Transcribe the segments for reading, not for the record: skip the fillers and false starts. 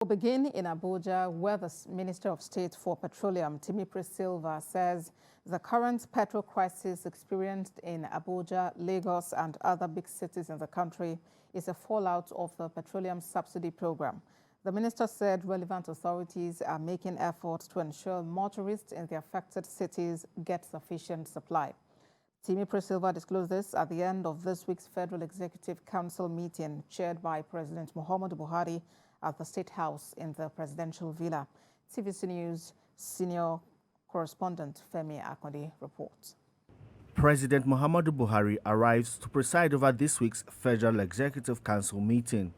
We'll begin in Abuja, where the Minister of State for Petroleum, Timipre Sylva, says the current petrol crisis experienced in Abuja, Lagos, and other big cities in the country is a fallout of the petroleum subsidy program. The minister said relevant authorities are making efforts to ensure motorists in the affected cities get sufficient supply. Timipre Sylva disclosed this at the end of this week's Federal Executive Council meeting chaired by President Muhammadu Buhari at the State House in the Presidential Villa. TVC News senior correspondent Femi Akonde reports. President Muhammadu Buhari arrives to preside over this week's Federal Executive Council meeting.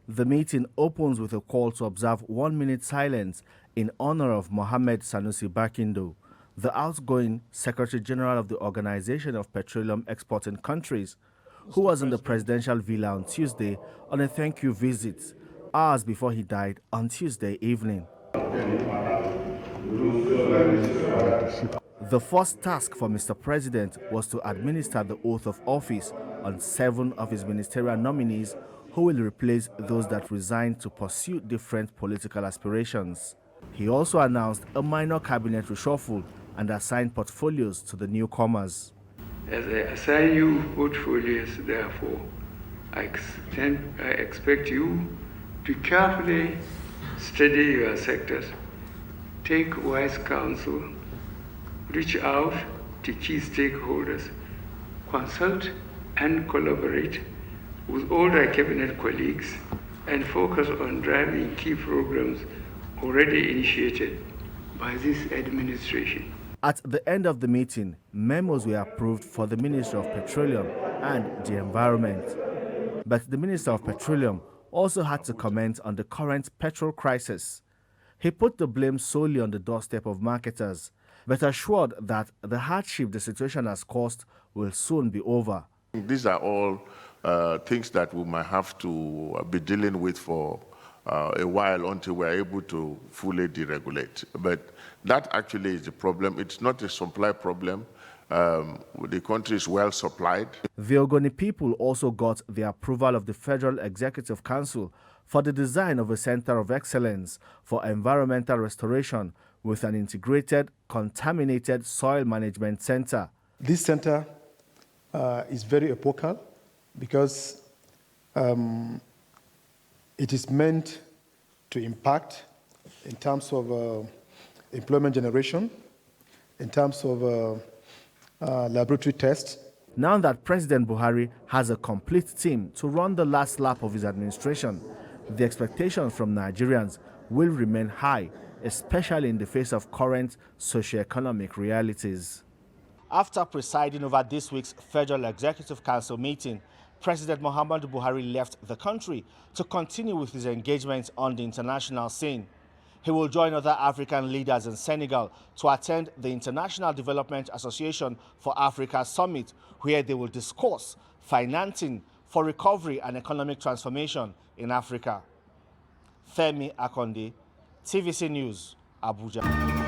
The meeting opens with a call to observe 1 minute silence in honor of Mohammed Sanusi Barkindo, the outgoing Secretary General of the Organization of Petroleum Exporting Countries, who was in the Presidential Villa on Tuesday on a thank you visit, hours before he died on Tuesday evening. The first task for Mr. President was to administer the oath of office on 7 of his ministerial nominees who will replace those that resigned to pursue different political aspirations. He also announced a minor cabinet reshuffle and assigned portfolios to the newcomers. As I assign you portfolios, therefore, I expect you to carefully study your sectors, take wise counsel, reach out to key stakeholders, consult and collaborate with all their cabinet colleagues, and focus on driving key programs already initiated by this administration. At the end of the meeting, memos were approved for the Minister of Petroleum and the Environment. But the Minister of Petroleum also had to comment on the current petrol crisis. He put the blame solely on the doorstep of marketers, but assured that the hardship the situation has caused will soon be over. These are all things that we might have to be dealing with for a while until we're able to fully deregulate. But that actually is the problem. It's not a supply problem. The country is well supplied. The OGONI people also got the approval of the Federal Executive Council for the design of a Center of Excellence for Environmental Restoration with an integrated contaminated soil management center. This center is very epochal because it is meant to impact in terms of employment generation, in terms of laboratory tests. Now that President Buhari has a complete team to run the last lap of his administration, the expectations from Nigerians will remain high, especially in the face of current socio-economic realities. After presiding over this week's Federal Executive Council meeting, President Muhammadu Buhari left the country to continue with his engagements on the international scene. He will join other African leaders in Senegal to attend the International Development Association for Africa Summit, where they will discuss financing for recovery and economic transformation in Africa. Femi Akonde, TVC News, Abuja.